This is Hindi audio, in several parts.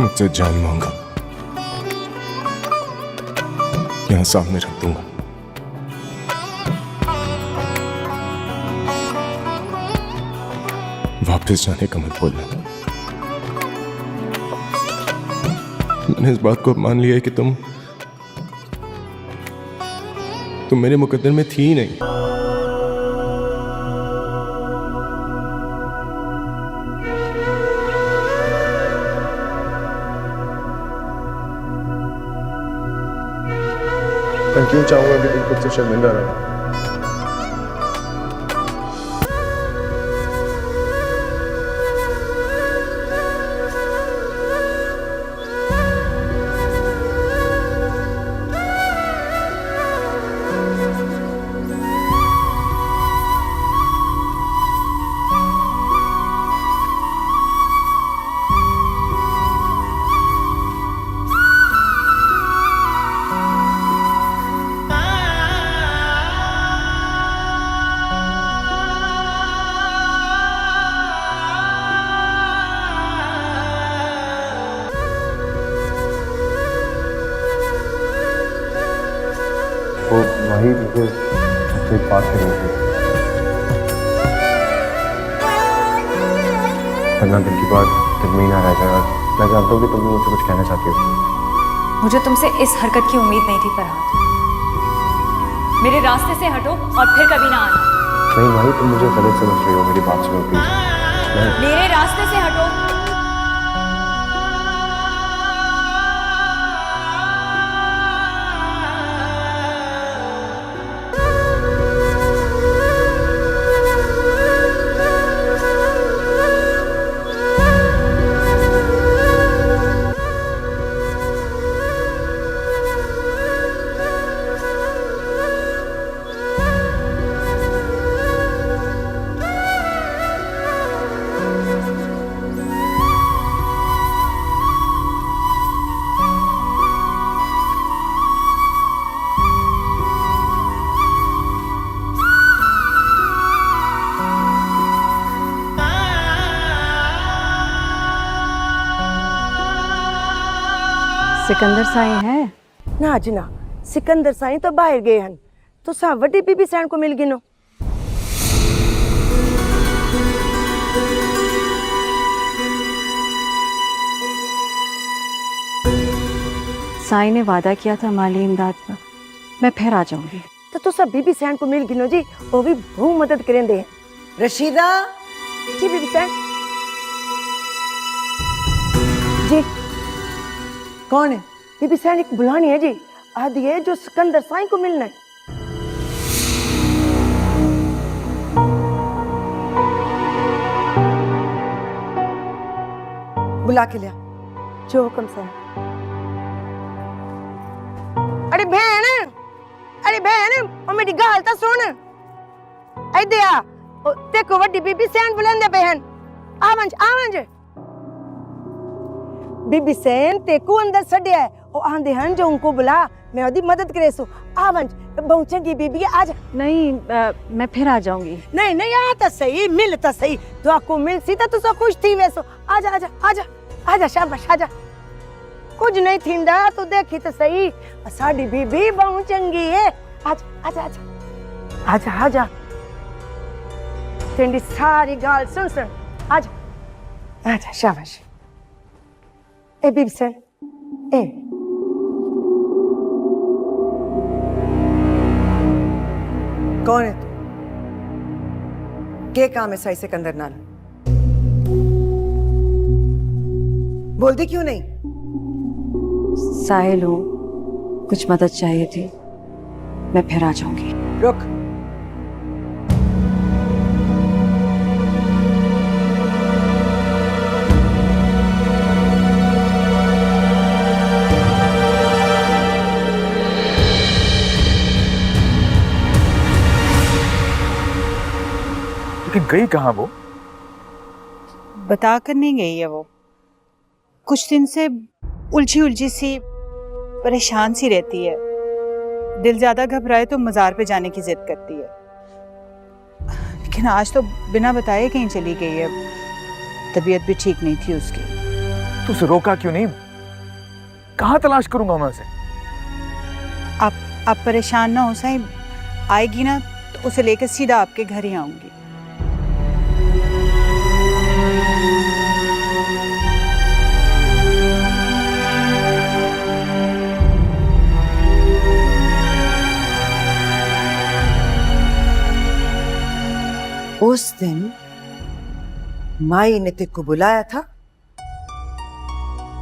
मुझसे जान मांगा, यहां सामने रख दूंगा। वापस जाने का मत बोलना। मैंने इस बात को मान लिया है कि तुम मेरे मुकद्दर में थी ही नहीं। मैं क्यों चाहूंगा कि तुम खुद से शर्मिंदा रहो। वो वही मुझे उससे बात कर रही थी। वरना दिल की बात दिल में ही ना रह जाएगा। मैं जानता हूँ कि तुम मुझसे कुछ कहना चाहती हो। मुझे तुमसे इस हरकत की उम्मीद नहीं थी फरहाद। मेरे रास्ते से हटो और फिर कभी ना आना। नहीं भाई, तुम मुझे गलत समझ रही हो। मेरी बात सुनो प्लीज। मेरे रास्ते से हटो। सिकंदर साईं है ना जी ना, सिकंदर साईं तो बाहर गए हैं। तो सा वड्डी बीबी सैन को मिल गिनो। साईं ने वादा किया था माली इमदाद का। मैं फिर आ जाऊंगी। तो तुसा बीबी सैन को मिल गिनो जी, वो भी बहुत मदद करेंदे हैं। रशीदा जी बीबी सैन जी। कौन है? बीबी सैन एक बुलानी है जी, आदि है जो सिकंदर साईं को मिलना है। बुला के लिया। जो हुक्म से। अरे बहन, अरे बहन, ओ मेरी गाल ता सुन। आई दिया ते को वड्डी बीबी सैन बुलांदे बहन। आवंज आवंज। बीबी सैन ते को अंदर सड़या है। ओ आंदे हन जो उनको बुला, मैं ओदी मदद करे सो। आवंज बहुत चंगी बीबी है। आज नहीं, मैं फिर आ जाऊंगी। नहीं नहीं, आ तो सही, मिल तो सही। तो आपको मिल सी तो तुसा खुश थी वैसो। आजा आजा आजा आजा, शाबाश आजा। कुछ नहीं थींदा तो देखी तो सही, साडी बीबी बहुत चंगी है। आजा आजा आजा आजा आजा। तेरी सारी गाल सुन सुन। आजा आजा, शाबाश। ए बीबी सैन, ए कौन है तू? के काम है साई सिकंदर नाल? बोलती क्यों नहीं? साहिल हूँ, कुछ मदद चाहिए थी। मैं फिर आ जाऊंगी। रुक। लेकिन गई कहाँ वो? बता कर नहीं गई है वो। कुछ दिन से उलझी उलझी सी परेशान सी रहती है। दिल ज्यादा घबराए तो मज़ार पे जाने की जिद करती है। लेकिन आज तो बिना बताए कहीं चली गई है। तबीयत भी ठीक नहीं थी उसकी। तो उसे रोका क्यों नहीं? कहाँ तलाश करूंगा मैं उसे? आप परेशान ना हो साईं, आएगी ना तो उसे लेकर सीधा आपके घर ही आऊंगी। उस दिन माई ने तेरे को बुलाया था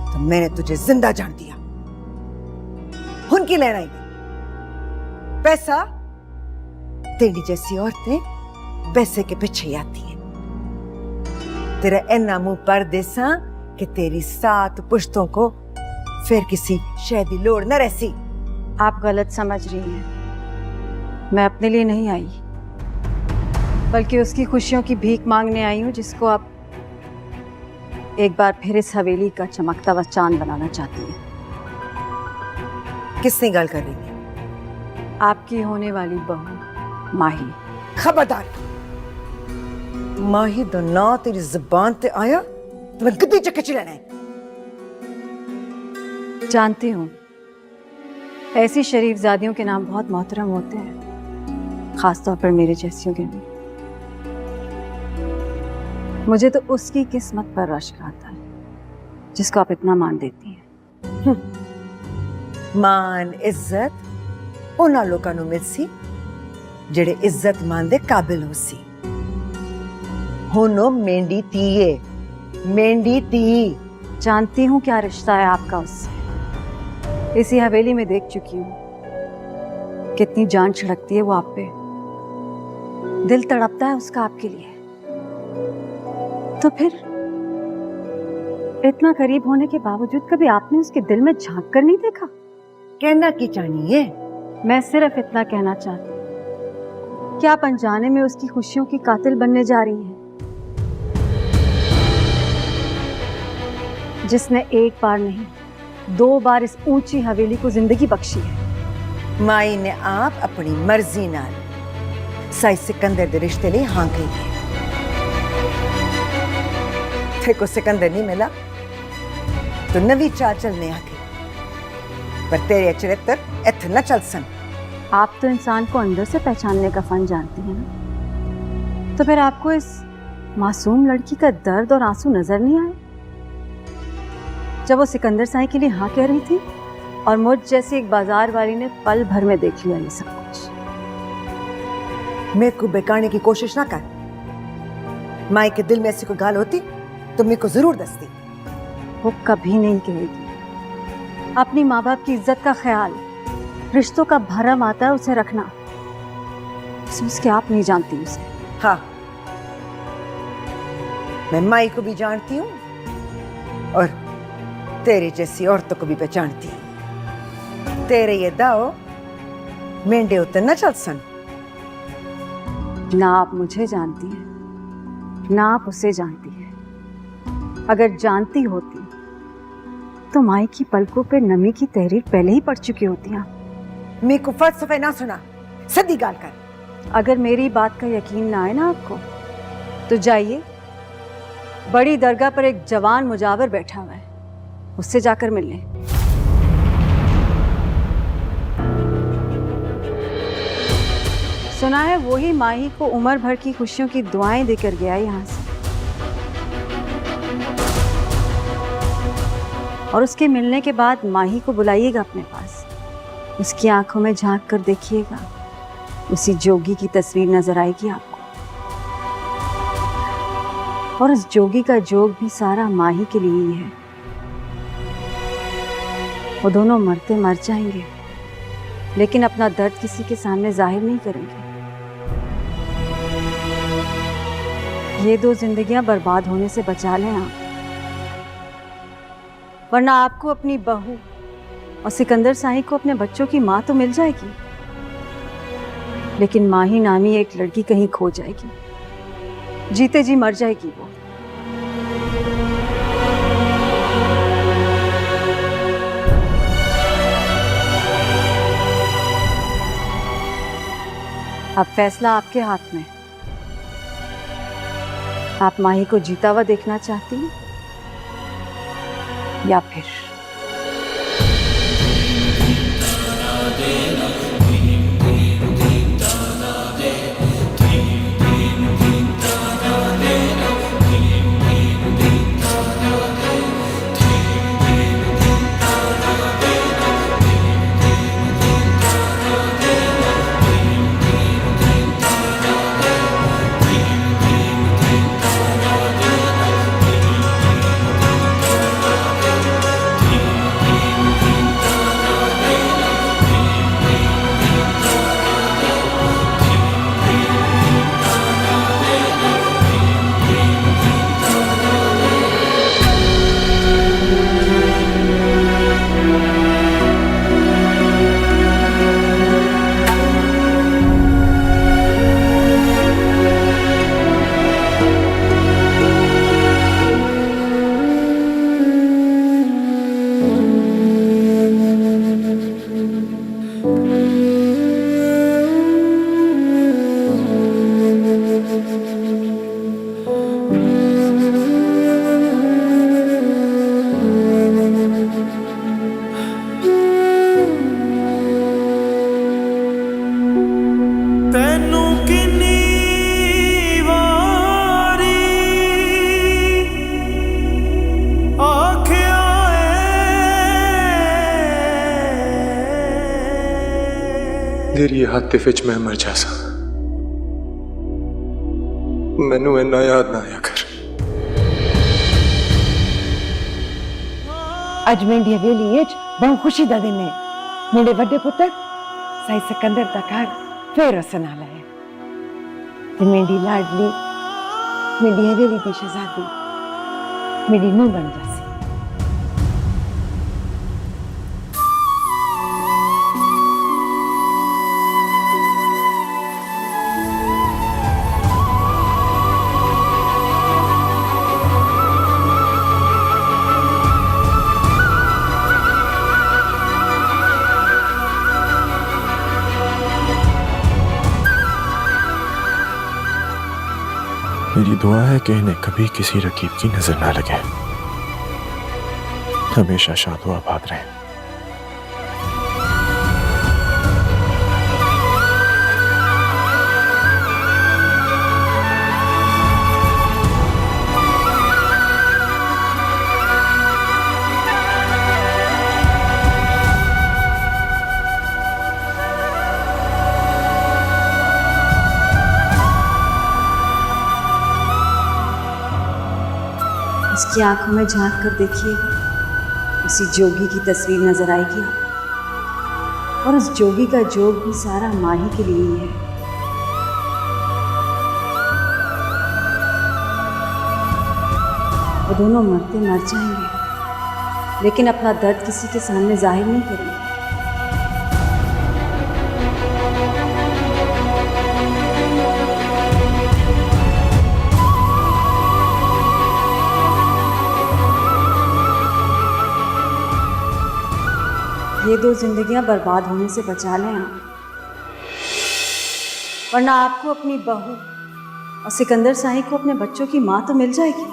तो मैंने तुझे जिंदा जान दिया। उनकी लेना ही पैसा, तेरी जैसी औरतें पैसे के पीछे ही आती हैं। तेरा इन्ना मुंह पर देसा कि तेरी 7 पुश्तों को फिर किसी शहदी लोड़ न रहसी। आप गलत समझ रही हैं। मैं अपने लिए नहीं आई, बल्कि उसकी खुशियों की भीख मांगने आई हूँ, जिसको आप एक बार फिर इस हवेली का चमकता हुआ चांद बनाना चाहती हैं। किसने गल कर रही है? आपकी होने वाली बहू माही। खबरदार, माही दा ना तेरी जुबान ते आया तो मैं गद्दी चक्के चलाना है। जानती हूँ ऐसी शरीफजादियों के नाम बहुत मोहतरम होते हैं, खासतौर पर मेरे जैसियों के नाम। मुझे तो उसकी किस्मत पर रश्क आता है जिसको आप इतना मान देती हैं। मान इज्जत उन्हां लोकां नूं मिलसी जेड़े इज्जत मान दे काबिल होसी। हुनो मेंढी तीए, मेंढी ती। जानती हूँ क्या रिश्ता है आपका उससे। इसी हवेली में देख चुकी हूँ कितनी जान छिड़कती है वो आप पे। दिल तड़पता है उसका आपके लिए। तो फिर इतना करीब होने के बावजूद कभी आपने उसके दिल में झांक कर नहीं देखा? कहना की चाहनी है? मैं सिर्फ इतना कहना चाहती हूँ कि आप अनजाने में उसकी खुशियों की कातिल बनने जा रही हैं, जिसने एक बार नहीं 2 बार इस ऊंची हवेली को जिंदगी बख्शी है। माई ने आप अपनी मर्जी नाल साई सिकंदर दे रिश्ते लिए हां कही है। थे को सिकंदर नहीं मिला तो नवी चाल चलने आ गई, पर तेरे चरित्र इत्थे न चल सन। आप तो इंसान को अंदर से पहचानने का फन जानती हैं ना, तो फिर आपको इस मासूम लड़की का दर्द और आंसू नजर नहीं आए जब वो सिकंदर साईं के लिए हाँ कह रही थी और मुझ जैसी एक बाजार वाली ने पल भर में देख लिया ये सब कुछ? मेरे को बेकाने की कोशिश ना कर। माई के दिल में ऐसी कोई गाल होती तो मेरे को जरूर दसती। वो कभी नहीं कहेगी। अपनी माँ बाप की इज्जत का ख्याल, रिश्तों का भरम आता है उसे रखना। उसके आप नहीं जानती उसे। हाँ, मैं माई को भी जानती हूँ और तेरे जैसी औरतों को भी पहचानती हूँ। तेरे ये दाव मेंढे उतर न चल सन। ना आप मुझे जानती हैं, ना आप उसे जानती हैं। अगर जानती होती तो माई की पलकों पे नमी की तहरीर पहले ही पड़ चुकी होती आप। मेरे को फलसफे ना सुना, सदी गाल कर। अगर मेरी बात का यकीन ना आए ना आपको, तो जाइए, बड़ी दरगाह पर एक जवान मुजावर बैठा हुआ है, उससे जाकर मिल लें। सुना है वही माही को उम्र भर की खुशियों की दुआएं देकर गया यहाँ से, और उसके मिलने के बाद माही को बुलाइएगा अपने पास। उसकी आंखों में झांक कर देखिएगा, उसी जोगी की तस्वीर नजर आएगी आपको, और उस जोगी का जोग भी सारा माही के लिए ही है। वो दोनों मरते मर जाएंगे, लेकिन अपना दर्द किसी के सामने जाहिर नहीं करेंगे। ये 2 जिंदगियां बर्बाद होने से बचा लें आप, वरना आपको अपनी बहू और सिकंदर साईं को अपने बच्चों की माँ तो मिल जाएगी, लेकिन माही नामी एक लड़की कहीं खो जाएगी, जीते जी मर जाएगी वो। अब फैसला आपके हाथ में। आप माही को जीता हुआ देखना चाहती हैं या फिर तेरी हाथ विच मैं मर जासा, मैनू इन्ना याद ना आया कर। अज मेरी हवेली बहुत खुशी का दिन है। मेरे बड़े पुत्र साई सिकंदर का घर फिर रसन आला है ते मेरी लाडली मेरी हवेली की शहजादी मेरी नूं बन जासी। मेरी दुआ है कि इन्हें कभी किसी रकीब की नजर ना लगे, हमेशा शाद व आबाद रहे। उसकी आंखों में झांक कर देखिएगा, उसी जोगी की तस्वीर नजर आएगी आपको। और उस जोगी का जोग भी सारा माही के लिए ही है। वो दोनों मरते मर जाएंगे, लेकिन अपना दर्द किसी के सामने जाहिर नहीं करेंगे। ये दो जिंदगियां बर्बाद होने से बचा लें आप, वरना आपको अपनी बहू और सिकंदर शाही को अपने बच्चों की माँ तो मिल जाएगी,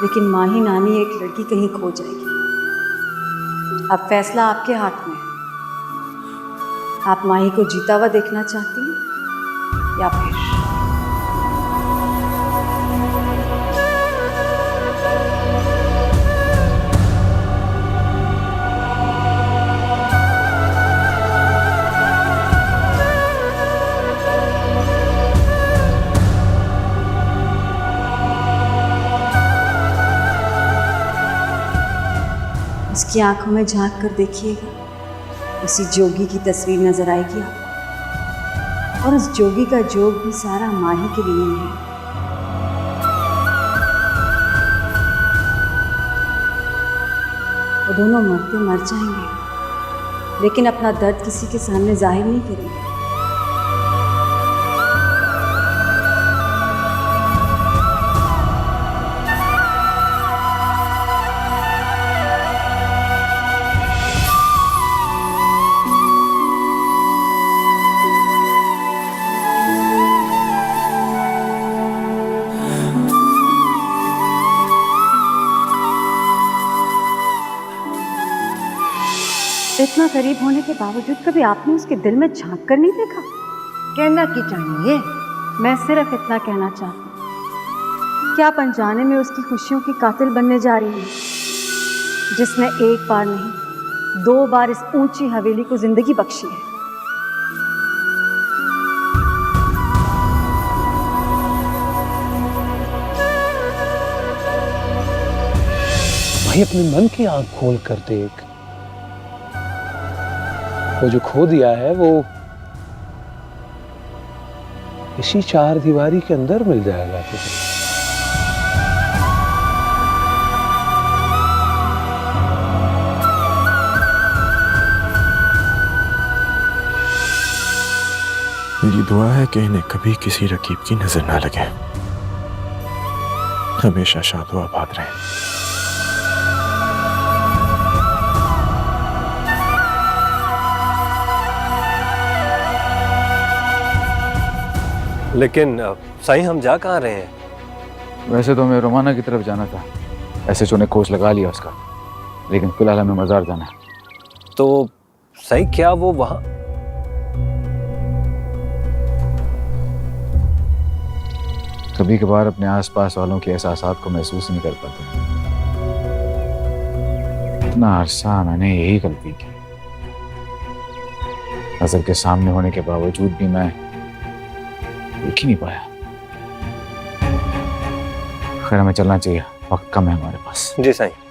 लेकिन माही नामी एक लड़की कहीं खो जाएगी। अब फैसला आपके हाथ में है। आप माही को जीता हुआ देखना चाहती हैं या फिर उसकी आंखों में झांक कर देखिएगा, उसी जोगी की तस्वीर नजर आएगी आपको। और उस जोगी का जोग भी सारा माही के लिए ही है। वो दोनों मरते मर जाएंगे, लेकिन अपना दर्द किसी के सामने जाहिर नहीं करेंगे। करीब होने के बावजूद कभी आपने उसके दिल में झांक कर नहीं देखा? कहना की चाहिए। मैं सिर्फ इतना कहना चाहती हूँ कि आप अनजाने में उसकी खुशियों की कातिल बनने जा रही हैं, जिसने एक बार नहीं 2 बार इस ऊंची हवेली को जिंदगी बख्शी है। भाई अपने मन की आंख खोल कर देख, वो जो खो दिया है वो इसी 4 दीवारी के अंदर मिल जाएगा तुझे। मेरी दुआ है कि इन्हें कभी किसी रकीब की नजर ना लगे, हमेशा शाद व आबाद रहें। लेकिन साईं हम जा कहाँ रहे हैं? वैसे तो हमें रोमाना की तरफ जाना था, ऐसे ने कोच लगा लिया उसका, लेकिन फिलहाल हमें मज़ार जाना है। तो साईं क्या वो वहाँ? कभी कभार अपने आसपास वालों के एहसासात को महसूस नहीं कर पाते। इतना अरसा मैंने यही गलती की, नजर के सामने होने के बावजूद भी मैं देख ही नहीं पाया। खैर हमें चलना चाहिए, वक्त कम है हमारे पास। जी साईं।